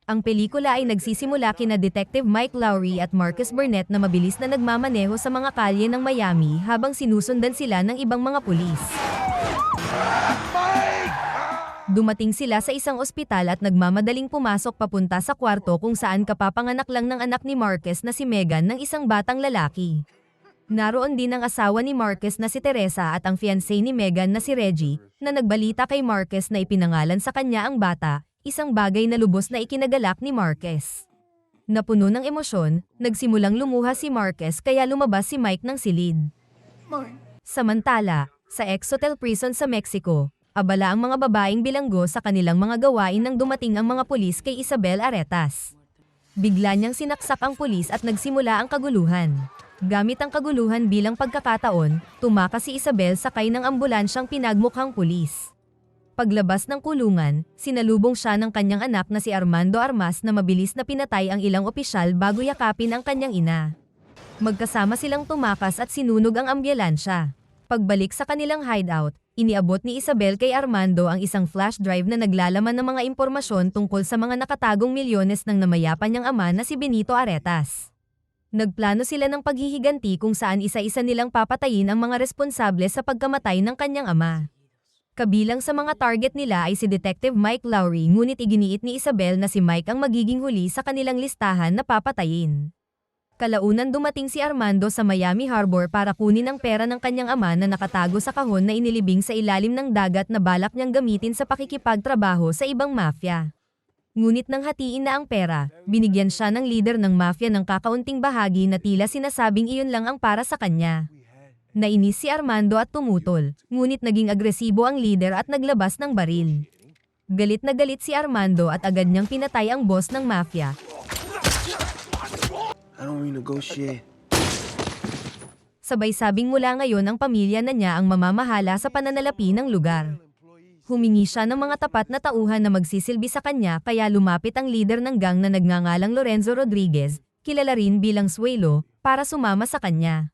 Ang pelikula ay nagsisimula kina Detective Mike Lowry at Marcus Burnett na mabilis na nagmamaneho sa mga kalye ng Miami habang sinusundan sila ng ibang mga pulis. Dumating sila sa isang ospital at nagmamadaling pumasok papunta sa kwarto kung saan kapapanganak lang ng anak ni Marcus na si Megan ng isang batang lalaki. Naroon din ang asawa ni Marcus na si Teresa at ang fiancé ni Megan na si Reggie, na nagbalita kay Marcus na ipinangalan sa kanya ang bata, isang bagay na lubos na ikinagalak ni Marcus. Napuno ng emosyon, nagsimulang lumuha si Marcus kaya lumabas si Mike ng silid. Samantala, sa ex-hotel prison sa Mexico, abala ang mga babaeng bilanggo sa kanilang mga gawain nang dumating ang mga pulis kay Isabel Aretas. Bigla niyang sinaksak ang pulis at nagsimula ang kaguluhan. Gamit ang kaguluhan bilang pagkakataon, tumakas si Isabel sakay ng ambulansyang pinagmukhang pulis. Paglabas ng kulungan, sinalubong siya ng kanyang anak na si Armando Armas na mabilis na pinatay ang ilang opisyal bago yakapin ang kanyang ina. Magkasama silang tumakas at sinunog ang ambulansya. Pagbalik sa kanilang hideout, iniabot ni Isabel kay Armando ang isang flash drive na naglalaman ng mga impormasyon tungkol sa mga nakatagong milyones ng namayapa niyang ama na si Benito Aretas. Nagplano sila ng paghihiganti kung saan isa-isa nilang papatayin ang mga responsable sa pagkamatay ng kanyang ama. Kabilang sa mga target nila ay si Detective Mike Lowry, ngunit iginiit ni Isabel na si Mike ang magiging huli sa kanilang listahan na papatayin. Kalaunan dumating si Armando sa Miami Harbor para kunin ang pera ng kanyang ama na nakatago sa kahon na inilibing sa ilalim ng dagat na balak niyang gamitin sa pakikipagtrabaho sa ibang mafia. Ngunit nang hatiin na ang pera, binigyan siya ng leader ng mafia ng kakaunting bahagi na tila sinasabing iyon lang ang para sa kanya. Nainis si Armando at tumutol, ngunit naging agresibo ang leader at naglabas ng baril. Galit na galit si Armando at agad niyang pinatay ang boss ng mafia. I don't renegotiate. Sabay sabing mula ngayon ang pamilya na niya ang mamamahala sa pananalapi ng lugar. Humingi siya ng mga tapat na tauhan na magsisilbi sa kanya kaya lumapit ang leader ng gang na nagngangalang Lorenzo Rodriguez, kilala rin bilang Suelo, para sumama sa kanya.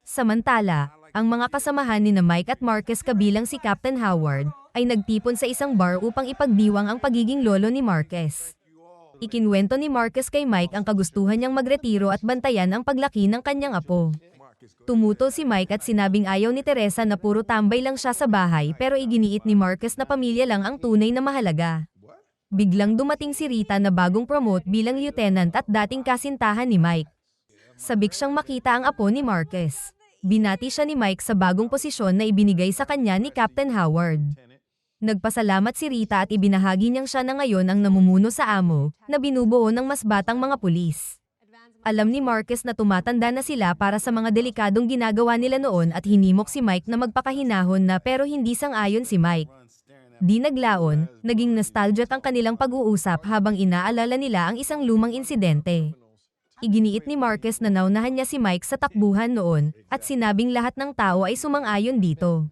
Samantala, ang mga kasamahan ni na Mike at Marcus kabilang si Captain Howard, ay nagtipon sa isang bar upang ipagdiwang ang pagiging lolo ni Marcus. Ikinwento ni Marcus kay Mike ang kagustuhan niyang magretiro at bantayan ang paglaki ng kanyang apo. Tumutol si Mike at sinabing ayaw ni Teresa na puro tambay lang siya sa bahay pero iginiit ni Marcus na pamilya lang ang tunay na mahalaga. Biglang dumating si Rita na bagong promote bilang lieutenant at dating kasintahan ni Mike. Sabik siyang makita ang apo ni Marcus. Binati siya ni Mike sa bagong posisyon na ibinigay sa kanya ni Captain Howard. Nagpasalamat si Rita at ibinahagi niyang siya na ngayon ang namumuno sa amo, na binubuo ng mas batang mga pulis. Alam ni Marcus na tumatanda na sila para sa mga delikadong ginagawa nila noon at hinimok si Mike na magpakahinahon na pero hindi sang-ayon si Mike. Di naglaon, naging nostalgic ang kanilang pag-uusap habang inaalala nila ang isang lumang insidente. Iginiit ni Marcus na naunahan niya si Mike sa takbuhan noon at sinabing lahat ng tao ay sumang-ayon dito.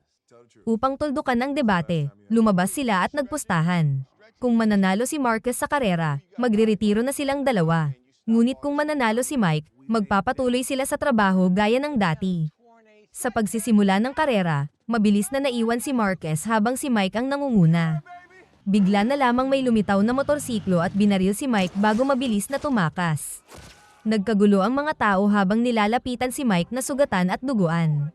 Upang tuldukan ang debate, lumabas sila at nagpustahan. Kung mananalo si Marcus sa karera, magreretiro na silang dalawa. Ngunit kung mananalo si Mike, magpapatuloy sila sa trabaho gaya ng dati. Sa pagsisimula ng karera, mabilis na naiwan si Marcus habang si Mike ang nangunguna. Bigla na lamang may lumitaw na motorsiklo at binaril si Mike bago mabilis na tumakas. Nagkagulo ang mga tao habang nilalapitan si Mike na sugatan at duguan.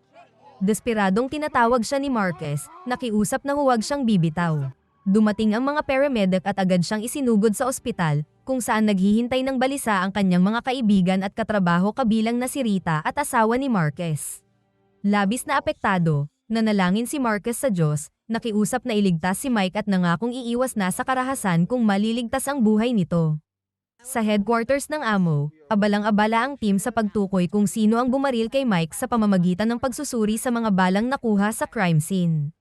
Desperadong tinatawag siya ni Marcus, nakiusap na huwag siyang bibitaw. Dumating ang mga paramedic at agad siyang isinugod sa ospital, kung saan naghihintay ng balisa ang kanyang mga kaibigan at katrabaho kabilang na si Rita at asawa ni Marcus. Labis na apektado, nanalangin si Marcus sa Diyos, nakiusap na iligtas si Mike at nangakong iiwas na sa karahasan kung maliligtas ang buhay nito. Sa headquarters ng amo, abalang-abala ang team sa pagtukoy kung sino ang bumaril kay Mike sa pamamagitan ng pagsusuri sa mga balang nakuha sa crime scene.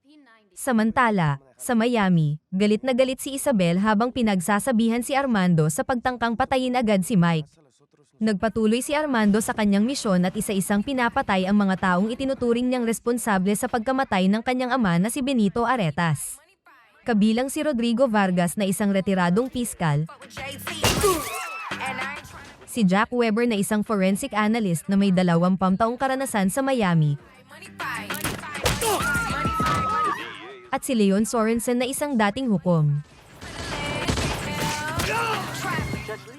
Samantala, sa Miami, galit na galit si Isabel habang pinagsasabihan si Armando sa pagtangkang patayin agad si Mike. Nagpatuloy si Armando sa kanyang misyon at isa-isang pinapatay ang mga taong itinuturing niyang responsable sa pagkamatay ng kanyang ama na si Benito Aretas. Kabilang si Rodrigo Vargas na isang retiradong piskal, si Jack Weber na isang forensic analyst na may 20 taong karanasan sa Miami, at si Leon Sorensen na isang dating hukom.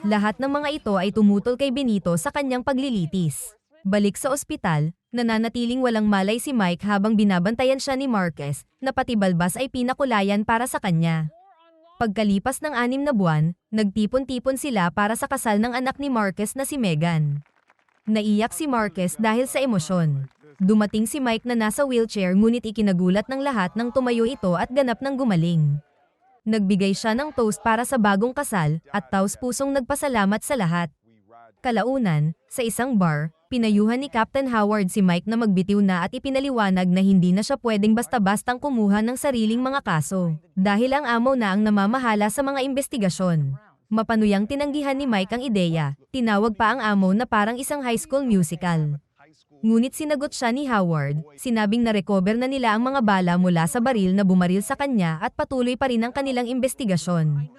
Lahat ng mga ito ay tumutol kay Benito sa kanyang paglilitis. Balik sa ospital, nananatiling walang malay si Mike habang binabantayan siya ni Marquez, na pati balbas ay pinakulayan para sa kanya. Pagkalipas ng 6 na buwan, nagtipon-tipon sila para sa kasal ng anak ni Marquez na si Megan. Naiyak si Marquez dahil sa emosyon. Dumating si Mike na nasa wheelchair ngunit ikinagulat ng lahat nang tumayo ito at ganap ng gumaling. Nagbigay siya ng toast para sa bagong kasal at taos-pusong nagpasalamat sa lahat. Kalaunan, sa isang bar, pinayuhan ni Captain Howard si Mike na magbitiw na at ipinaliwanag na hindi na siya pwedeng basta-bastang kumuha ng sariling mga kaso, dahil ang amo na ang namamahala sa mga investigasyon. Mapanuyang tinanggihan ni Mike ang ideya, tinawag pa ang amo na parang isang high school musical. Ngunit sinagot siya ni Howard, sinabing na-recover na nila ang mga bala mula sa baril na bumaril sa kanya at patuloy pa rin ang kanilang investigasyon.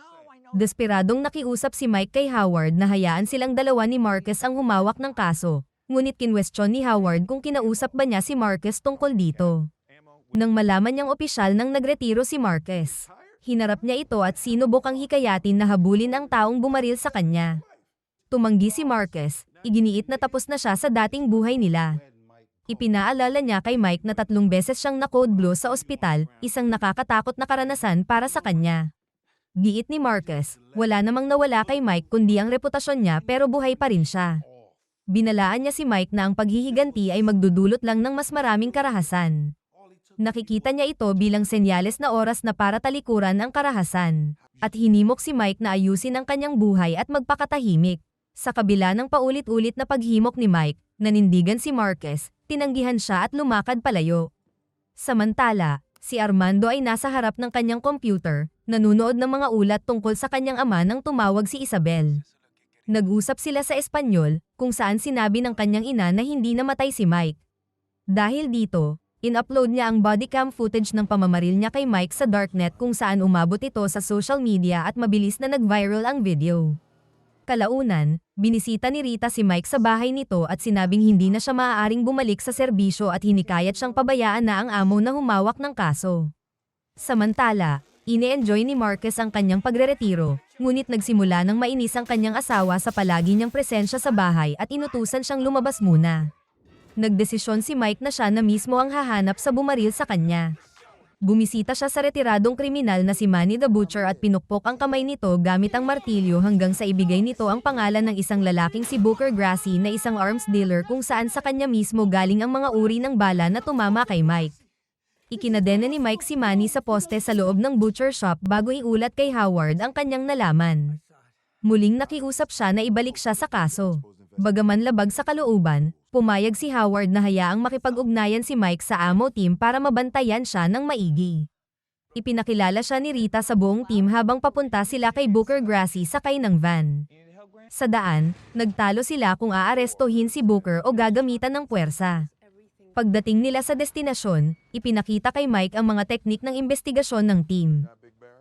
Desperadong nakiusap si Mike kay Howard na hayaan silang dalawa ni Marquez ang humawak ng kaso, ngunit kinwestiyon ni Howard kung kinausap ba niya si Marquez tungkol dito. Nang malaman niyang opisyal nang nagretiro si Marquez, hinarap niya ito at sinubok ang hikayatin na habulin ang taong bumaril sa kanya. Tumanggi si Marquez, iginiit na tapos na siya sa dating buhay nila. Ipinaalala niya kay Mike na 3 beses siyang na-code blue sa ospital, isang nakakatakot na karanasan para sa kanya. Giit ni Marquez, wala namang nawala kay Mike kundi ang reputasyon niya pero buhay pa rin siya. Binalaan niya si Mike na ang paghihiganti ay magdudulot lang ng mas maraming karahasan. Nakikita niya ito bilang senyales na oras na para talikuran ang karahasan. At hinimok si Mike na ayusin ang kanyang buhay at magpakatahimik. Sa kabila ng paulit-ulit na paghimok ni Mike, nanindigan si Marquez, tinanggihan siya at lumakad palayo. Samantala, si Armando ay nasa harap ng kanyang computer, nanunood ng mga ulat tungkol sa kanyang ama nang tumawag si Isabel. Nag-usap sila sa Espanyol, kung saan sinabi ng kanyang ina na hindi namatay si Mike. Dahil dito, in-upload niya ang bodycam footage ng pamamaril niya kay Mike sa darknet kung saan umabot ito sa social media at mabilis na nag-viral ang video. Kalaunan, binisita ni Rita si Mike sa bahay nito at sinabing hindi na siya maaaring bumalik sa serbisyo at hinikayat siyang pabayaan na ang amo na humawak ng kaso. Samantala, ine-enjoy ni Marquez ang kanyang pagreretiro, ngunit nagsimula ng mainis ang kanyang asawa sa palagi niyang presensya sa bahay at inutusan siyang lumabas muna. Nagdesisyon si Mike na siya na mismo ang hahanap sa bumaril sa kanya. Bumisita siya sa retiradong kriminal na si Manny the Butcher at pinukpok ang kamay nito gamit ang martilyo hanggang sa ibigay nito ang pangalan ng isang lalaking si Booker Gracie na isang arms dealer kung saan sa kanya mismo galing ang mga uri ng bala na tumama kay Mike. Ikinadena ni Mike si Manny sa poste sa loob ng butcher shop bago iulat kay Howard ang kanyang nalaman. Muling nakiusap siya na ibalik siya sa kaso. Bagaman labag sa kalooban, pumayag si Howard na hayaang makipag-ugnayan si Mike sa amo team para mabantayan siya ng maigi. Ipinakilala siya ni Rita sa buong team habang papunta sila kay Booker Gracie sakay ng van. Sa daan, nagtalo sila kung aarestohin si Booker o gagamitan ng puwersa. Pagdating nila sa destinasyon, ipinakita kay Mike ang mga teknik ng investigasyon ng team.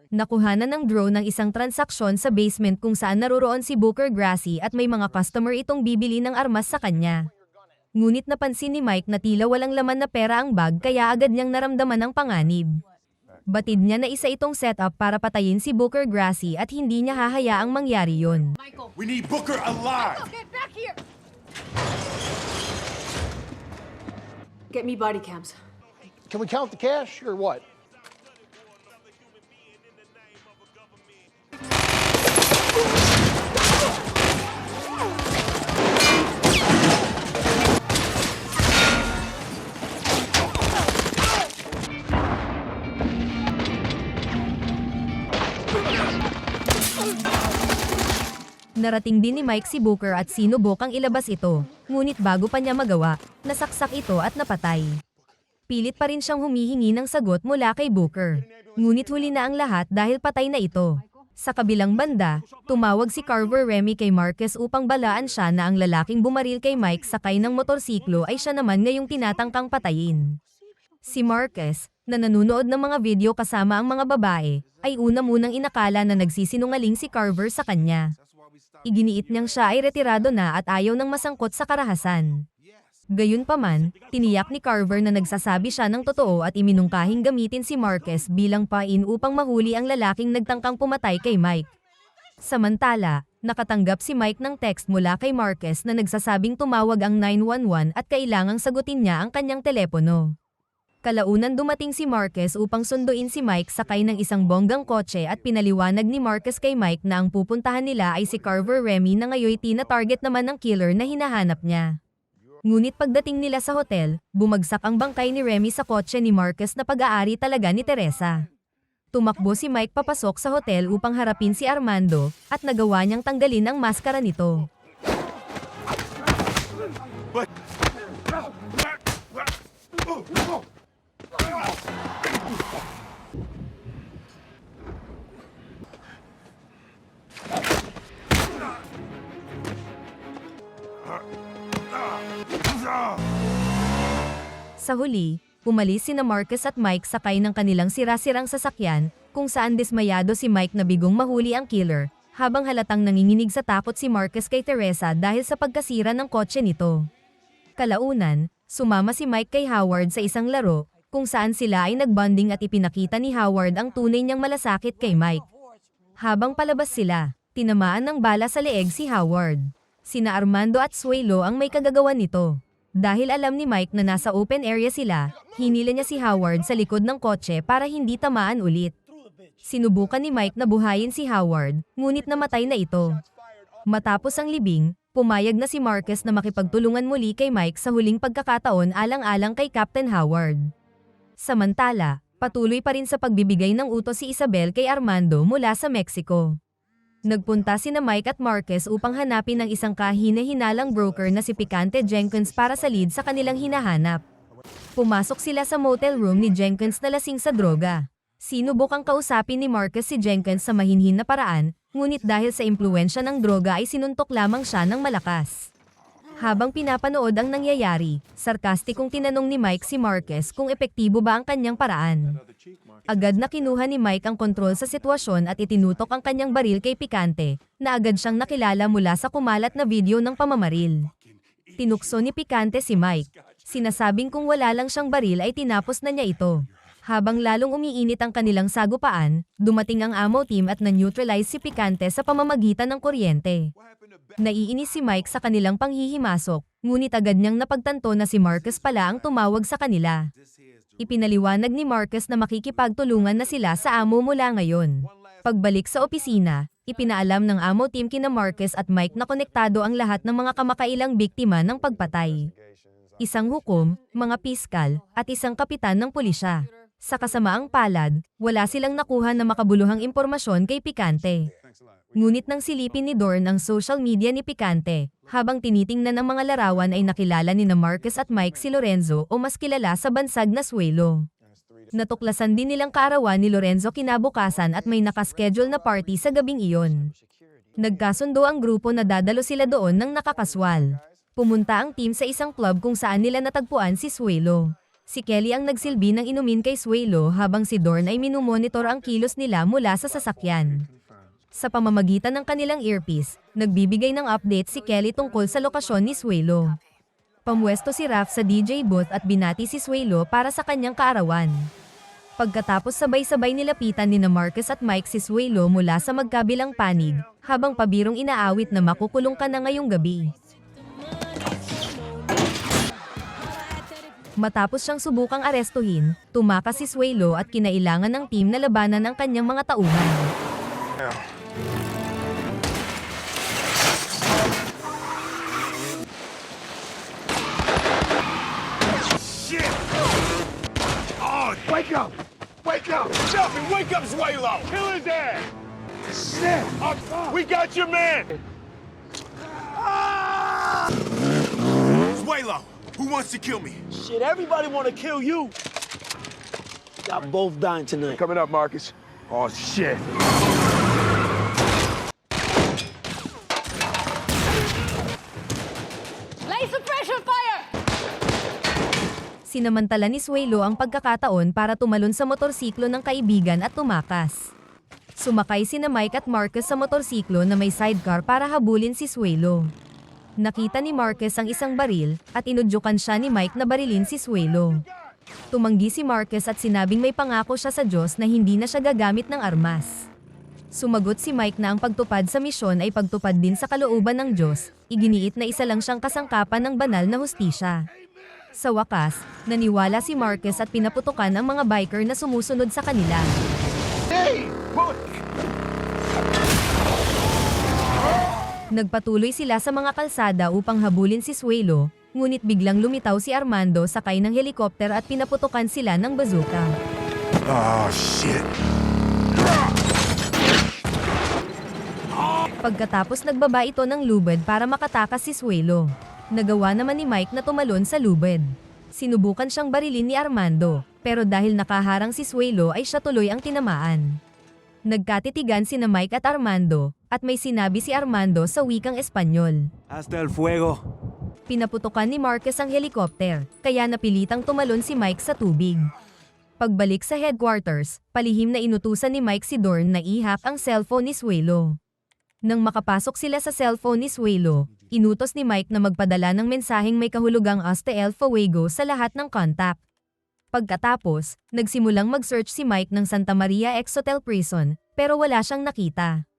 Nakuhanan ng drone ng isang transaksyon sa basement kung saan naroroon si Booker Gracie at may mga customer itong bibili ng armas sa kanya. Ngunit napansin ni Mike na tila walang laman na pera ang bag kaya agad niyang naramdaman ang panganib. Batid niya na isa itong setup para patayin si Booker Gracie at hindi niya hahayaang mangyari yon. We need Booker alive! Get back here! Get me body cams. Can we count the cash or what? Narating din ni Mike si Booker at sinubok ang ilabas ito, ngunit bago pa niya magawa, nasaksak ito at napatay. Pilit pa rin siyang humihingi ng sagot mula kay Booker, ngunit huli na ang lahat dahil patay na ito. Sa kabilang banda, tumawag si Carver Remy kay Marquez upang balaan siya na ang lalaking bumaril kay Mike sakay ng motorsiklo ay siya naman ngayong tinatangkang patayin. Si Marquez, na nanonood ng mga video kasama ang mga babae, ay una munang inakala na nagsisinungaling si Carver sa kanya. Iginiit niyang siya ay retirado na at ayaw nang masangkot sa karahasan. Gayunpaman, tiniyak ni Carver na nagsasabi siya ng totoo at iminungkahing gamitin si Marquez bilang pain upang mahuli ang lalaking nagtangkang pumatay kay Mike. Samantala, Nakatanggap si Mike ng text mula kay Marquez na nagsasabing tumawag ang 911 at kailangang sagutin niya ang kanyang telepono. Kalaunan dumating si Marquez upang sunduin si Mike sakay ng isang bonggang kotse at pinaliwanag ni Marquez kay Mike na ang pupuntahan nila ay si Carver Remy na ngayon tina-target naman ng killer na hinahanap niya. Ngunit pagdating nila sa hotel, bumagsak ang bangkay ni Remy sa kotse ni Marquez na pag-aari talaga ni Teresa. Tumakbo si Mike papasok sa hotel upang harapin si Armando, at nagawa niyang tanggalin ang maskara nito. Sa huli, umalis sina Marquez at Mike sakay ng kanilang sira-sirang sasakyan, kung saan dismayado si Mike na bigong mahuli ang killer, habang halatang nanginginig sa takot si Marquez kay Teresa dahil sa pagkasira ng kotse nito. Kalaunan, sumama si Mike kay Howard sa isang laro, kung saan sila ay nagbonding at ipinakita ni Howard ang tunay niyang malasakit kay Mike. Habang palabas sila, tinamaan ng bala sa leeg si Howard. Sina Armando at Suelo ang may kagagawan nito. Dahil alam ni Mike na nasa open area sila, hinila niya si Howard sa likod ng kotse para hindi tamaan ulit. Sinubukan ni Mike na buhayin si Howard, ngunit namatay na ito. Matapos ang libing, pumayag na si Marquez na makipagtulungan muli kay Mike sa huling pagkakataon alang-alang kay Captain Howard. Samantala, patuloy pa rin sa pagbibigay ng utos si Isabel kay Armando mula sa Mexico. Nagpunta sina Mike at Marquez upang hanapin ang isang kahina-hinalang broker na si Picante Jenkins para sa lead sa kanilang hinahanap. Pumasok sila sa motel room ni Jenkins na lasing sa droga. Sinubukang kausapin ni Marquez si Jenkins sa mahinhin na paraan, ngunit dahil sa impluwensya ng droga ay sinuntok lamang siya ng malakas. Habang pinapanood ang nangyayari, sarkastikong tinanong ni Mike si Marquez kung epektibo ba ang kanyang paraan. Agad na kinuha ni Mike ang kontrol sa sitwasyon at itinutok ang kanyang baril kay Picante, na agad siyang nakilala mula sa kumalat na video ng pamamaril. Tinukso ni Picante si Mike. Sinasabing kung wala lang siyang baril ay tinapos na niya ito. Habang lalong umiinit ang kanilang sagupaan, dumating ang ammo team at na-neutralize si Picante sa pamamagitan ng kuryente. Naiinis si Mike sa kanilang panghihimasok, ngunit agad niyang napagtanto na si Marquez pala ang tumawag sa kanila. Ipinaliwanag ni Marquez na makikipagtulungan na sila sa amo mula ngayon. Pagbalik sa opisina, ipinaalam ng amo team kina Marquez at Mike na konektado ang lahat ng mga kamakailang biktima ng pagpatay. Isang hukom, mga piskal, at isang kapitan ng pulisya. Sa kasamaang palad, wala silang nakuha na makabuluhang impormasyon kay Picante. Ngunit nang silipin ni Dorn ang social media ni Picante, habang tinitingnan ng mga larawan ay nakilala ni Marquez at Mike si Lorenzo o mas kilala sa bansag na Suelo. Natuklasan din nilang kaarawan ni Lorenzo kinabukasan at may nakaschedule na party sa gabing iyon. Nagkasundo ang grupo na dadalo sila doon ng nakakaswal. Pumunta ang team sa isang club kung saan nila natagpuan si Suelo. Si Kelly ang nagsilbi ng inumin kay Suelo habang si Dorn ay minumonitor ang kilos nila mula sa sasakyan. Sa pamamagitan ng kanilang earpiece, nagbibigay ng update si Kelly tungkol sa lokasyon ni Suelo. Pamwesto si Raph sa DJ booth at binati si Suelo para sa kanyang kaarawan. Pagkatapos sabay-sabay nilapitan ni Marquez at Mike si Suelo mula sa magkabilang panig, habang pabirong inaawit na makukulong ka na ngayong gabi. Matapos siyang subukang arestuhin, tumakas si Suelo at kinailangan ng team na labanan ang kanyang mga tauhan. Shit! Oh, Wake up! Wake up! Shelby, wake up, Swalo! Kill his ass! Shit! We got your man! Swalo, who wants to kill me? Shit, everybody want to kill you. Y'all both dying tonight. Coming up, Marcus. Oh, shit. Lay suppression fire! Sinamantala ni Suelo ang pagkakataon para tumalon sa motorsiklo ng kaibigan at tumakas. Sumakay sina Mike at Marcus sa motorsiklo na may sidecar para habulin si Suelo. Nakita ni Marcus ang isang baril at inudyukan siya ni Mike na barilin si Suelo. Tumanggi si Marcus at sinabing may pangako siya sa Diyos na hindi na siya gagamit ng armas. Sumagot si Mike na ang pagtupad sa misyon ay pagtupad din sa kalooban ng Diyos, iginiit na isa lang siyang kasangkapan ng banal na hustisya. Sa wakas, naniwala si Marcus at pinaputukan ang mga biker na sumusunod sa kanila. Hey! Boy! Nagpatuloy sila sa mga kalsada upang habulin si Suelo, ngunit biglang lumitaw si Armando sakay ng helikopter at pinaputukan sila ng bazooka. Oh, shit. Pagkatapos nagbaba ito ng lubid para makatakas si Suelo. Nagawa naman ni Mike na tumalon sa lubid. Sinubukan siyang barilin ni Armando, pero dahil nakaharang si Suelo ay siya tuloy ang tinamaan. Nagkatitigan sina Mike at Armando, at may sinabi si Armando sa wikang Espanyol. Hasta el fuego. Pinaputukan ni Marcus ang helikopter, kaya napilitang tumalon si Mike sa tubig. Pagbalik sa headquarters, palihim na inutusan ni Mike si Dorn na i-hack ang cellphone ni Suelo. Nang makapasok sila sa cellphone ni Suelo, inutos ni Mike na magpadala ng mensaheng may kahulugang hasta el fuego sa lahat ng contact. Pagkatapos, nagsimulang mag-search si Mike ng Santa Maria Ex-Hotel Prison, pero wala siyang nakita.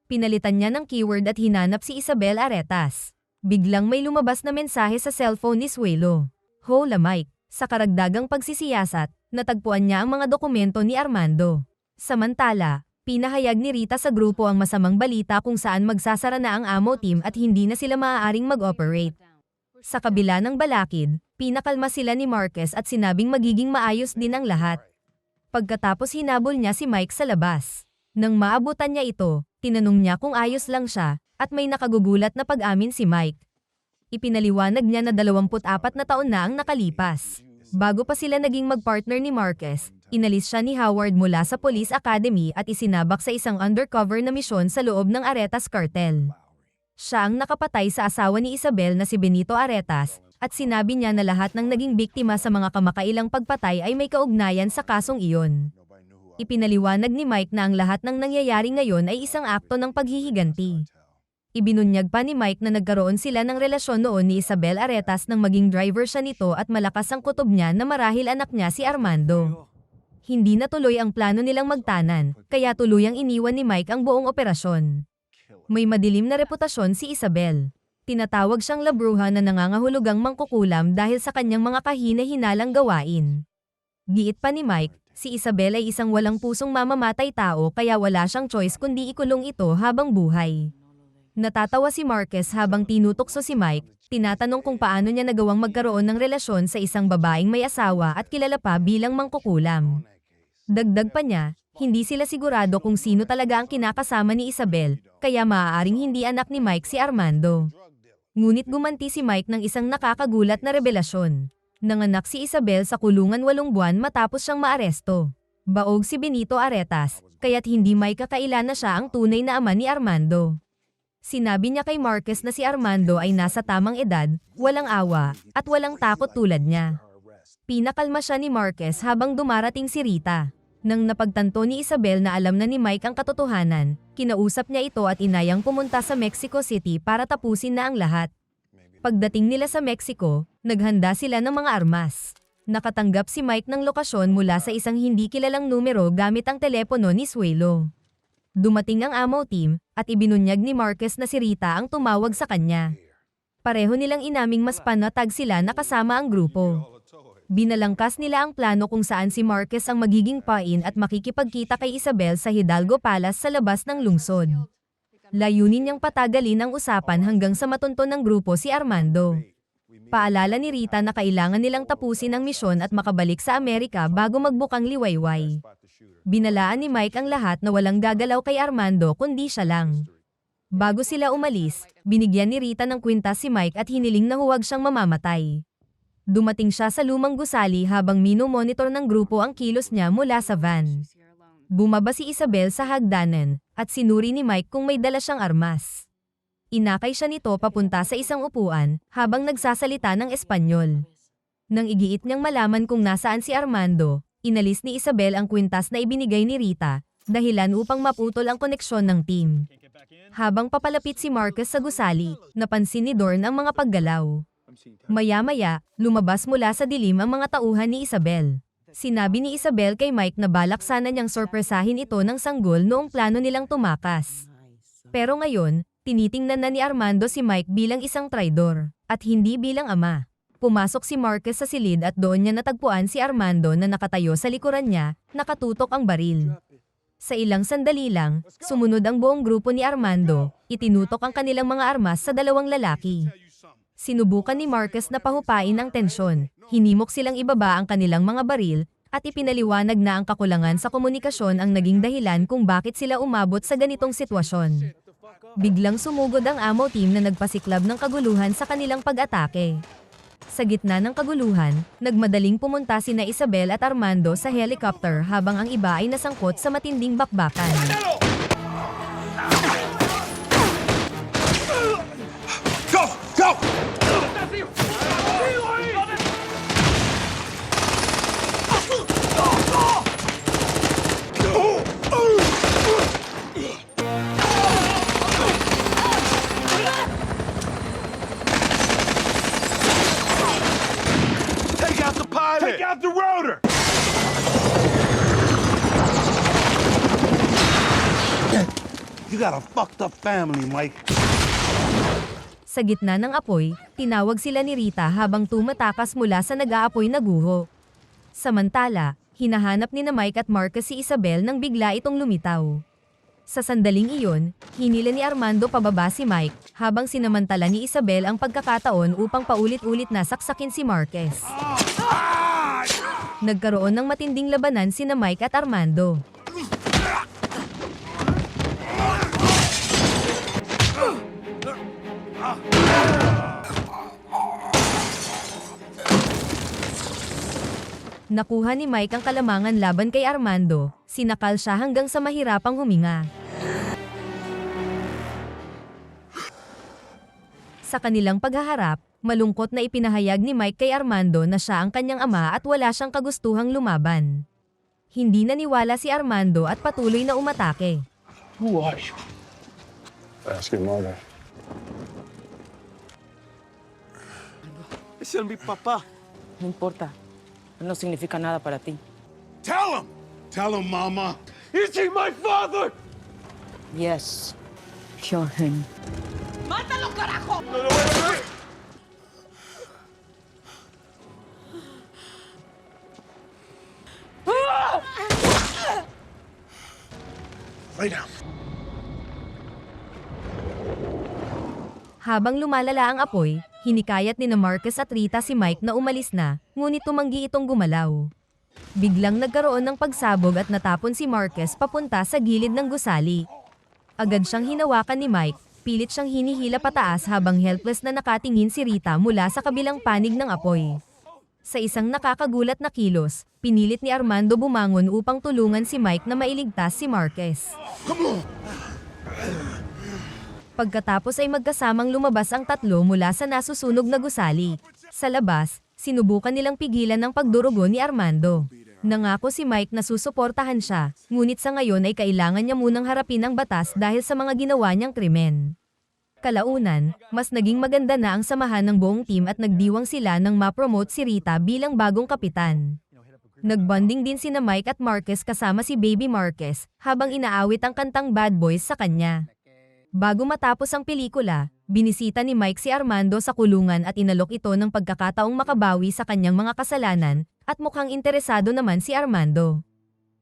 Pinalitan niya ng keyword at hinanap si Isabel Aretas. Biglang may lumabas na mensahe sa cellphone ni Suelo. Hola Mike, sa karagdagang pagsisiyasat, natagpuan niya ang mga dokumento ni Armando. Samantala, pinahayag ni Rita sa grupo ang masamang balita kung saan magsasara na ang Ammo team at hindi na sila maaaring mag-operate. Sa kabila ng balakid, pinakalma sila ni Marcus at sinabing magiging maayos din ang lahat. Pagkatapos hinabol niya si Mike sa labas. Nang maabutan niya ito, tinanong niya kung ayos lang siya, at may nakagugulat na pag-amin si Mike. Ipinaliwanag niya na 24 na taon na ang nakalipas. Bago pa sila naging magpartner ni Marcus, inalis siya ni Howard mula sa Police Academy at isinabak sa isang undercover na misyon sa loob ng Aretas Cartel. Siya ang nakapatay sa asawa ni Isabel na si Benito Aretas, at sinabi niya na lahat ng naging biktima sa mga kamakailang pagpatay ay may kaugnayan sa kasong iyon. Ipinaliwanag ni Mike na ang lahat ng nangyayari ngayon ay isang akto ng paghihiganti. Ibinunyag pa ni Mike na nagkaroon sila ng relasyon noon ni Isabel Aretas nang maging driver siya nito at malakas ang kutob niya na marahil anak niya si Armando. Hindi natuloy ang plano nilang magtanan, kaya tuluyang iniwan ni Mike ang buong operasyon. May madilim na reputasyon si Isabel. Tinatawag siyang La Bruja na nangangahulugang mangkukulam dahil sa kanyang mga kahina-hinalang gawain. Giit pa ni Mike, si Isabel ay isang walang pusong mamamatay tao kaya wala siyang choice kundi ikulong ito habang buhay. Natatawa si Marcus habang tinutokso si Mike, tinatanong kung paano niya nagawang magkaroon ng relasyon sa isang babaeng may asawa at kilala pa bilang mangkukulam. Dagdag pa niya, hindi sila sigurado kung sino talaga ang kinakasama ni Isabel, kaya maaaring hindi anak ni Mike si Armando. Ngunit gumanti si Mike ng isang nakakagulat na revelasyon. Nanganak si Isabel sa kulungan 8 buwan matapos siyang maaresto. Baog si Benito Aretas, kaya't hindi may kakailan na siya ang tunay na ama ni Armando. Sinabi niya kay Marcus na si Armando ay nasa tamang edad, walang awa, at walang takot tulad niya. Pinakalma siya ni Marcus habang dumarating si Rita. Nang napagtanto ni Isabel na alam na ni Mike ang katotohanan, kinausap niya ito at inayang pumunta sa Mexico City para tapusin na ang lahat. Pagdating nila sa Mexico, naghanda sila ng mga armas. Nakatanggap si Mike ng lokasyon mula sa isang hindi kilalang numero gamit ang telepono ni Suelo. Dumating ang Ammo team, at ibinunyag ni Marcus na si Rita ang tumawag sa kanya. Pareho nilang inaming mas panatag sila na kasama ang grupo. Binalangkas nila ang plano kung saan si Marcus ang magiging pain at makikipagkita kay Isabel sa Hidalgo Palace sa labas ng lungsod. Layunin niyang patagalin ang usapan hanggang sa matunto ng grupo si Armando. Paalala ni Rita na kailangan nilang tapusin ang misyon at makabalik sa Amerika bago magbukang liwayway. Binalaan ni Mike ang lahat na walang gagalaw kay Armando kundi siya lang. Bago sila umalis, binigyan ni Rita ng kwintas si Mike at hiniling na huwag siyang mamamatay. Dumating siya sa lumang gusali habang mino-monitor ng grupo ang kilos niya mula sa van. Bumaba si Isabel sa hagdanan, at sinuri ni Mike kung may dala siyang armas. Inakay siya nito papunta sa isang upuan, habang nagsasalita ng Espanyol. Nang igiit niyang malaman kung nasaan si Armando, inalis ni Isabel ang kwintas na ibinigay ni Rita, dahilan upang maputol ang koneksyon ng team. Habang papalapit si Marcus sa gusali, napansin ni Dorn ang mga paggalaw. Maya-maya, lumabas mula sa dilim ang mga tauhan ni Isabel. Sinabi ni Isabel kay Mike na balak sana niyang sorpresahin ito ng sanggol noong plano nilang tumakas. Pero ngayon, tinitingnan na ni Armando si Mike bilang isang traidor, at hindi bilang ama. Pumasok si Marcus sa silid at doon niya natagpuan si Armando na nakatayo sa likuran niya, nakatutok ang baril. Sa ilang sandali lang, sumunod ang buong grupo ni Armando, itinutok ang kanilang mga armas sa dalawang lalaki. Sinubukan ni Marcus na pahupain ang tensyon, hinimok silang ibaba ang kanilang mga baril, at ipinaliwanag na ang kakulangan sa komunikasyon ang naging dahilan kung bakit sila umabot sa ganitong sitwasyon. Biglang sumugod ang ammo team na nagpasiklab ng kaguluhan sa kanilang pag-atake. Sa gitna ng kaguluhan, nagmadaling pumunta sina Isabel at Armando sa helicopter habang ang iba ay nasangkot sa matinding bakbakan. Go! Go! Take out the pilot. Take out the rotor! You got a fucked up family, Mike. Sa gitna ng apoy, tinawag sila ni Rita habang tumatakas mula sa nag-aapoy na guho. Samantala, hinahanap ni na Mike at Marcus si Isabel nang bigla itong lumitaw. Sa sandaling iyon, hinila ni Armando pababa si Mike, habang sinamantala ni Isabel ang pagkakataon upang paulit-ulit na saksakin si Marcus. Nagkaroon ng matinding labanan sina Mike at Armando. Nakuha ni Mike ang kalamangan laban kay Armando, sinakal siya hanggang sa mahirapang huminga. Sa kanilang paghaharap, malungkot na ipinahayag ni Mike kay Armando na siya ang kanyang ama at wala siyang kagustuhang lumaban. Hindi naniwala si Armando at patuloy na umatake. Who are you? Ask your mother. Ese es mi papá. No importa. No significa nada para ti. Tell him! Tell him, Mama. Is he my father? Yes. Kill him. ¡Mátalo, carajo! No, wait. Lay down. Habang lumalala ang apoy, hinikayat ni na Marcus at Rita si Mike na umalis na, ngunit tumanggi itong gumalaw. Biglang nagkaroon ng pagsabog at natapon si Marcus papunta sa gilid ng gusali. Agad siyang hinawakan ni Mike, pilit siyang hinihila pataas habang helpless na nakatingin si Rita mula sa kabilang panig ng apoy. Sa isang nakakagulat na kilos, pinilit ni Armando bumangon upang tulungan si Mike na mailigtas si Marcus. Pagkatapos ay magkasamang lumabas ang tatlo mula sa nasusunog na gusali. Sa labas, sinubukan nilang pigilan ang pagdurugo ni Armando. Nangako si Mike na susuportahan siya, ngunit sa ngayon ay kailangan niya munang harapin ang batas dahil sa mga ginawa niyang krimen. Kalaunan, mas naging maganda na ang samahan ng buong team at nagdiwang sila nang ma-promote si Rita bilang bagong kapitan. Nagbonding din sina Mike at Marcus kasama si Baby Marcus habang inaawit ang kantang Bad Boys sa kanya. Bago matapos ang pelikula, binisita ni Mike si Armando sa kulungan at inalok ito ng pagkakataong makabawi sa kanyang mga kasalanan, at mukhang interesado naman si Armando.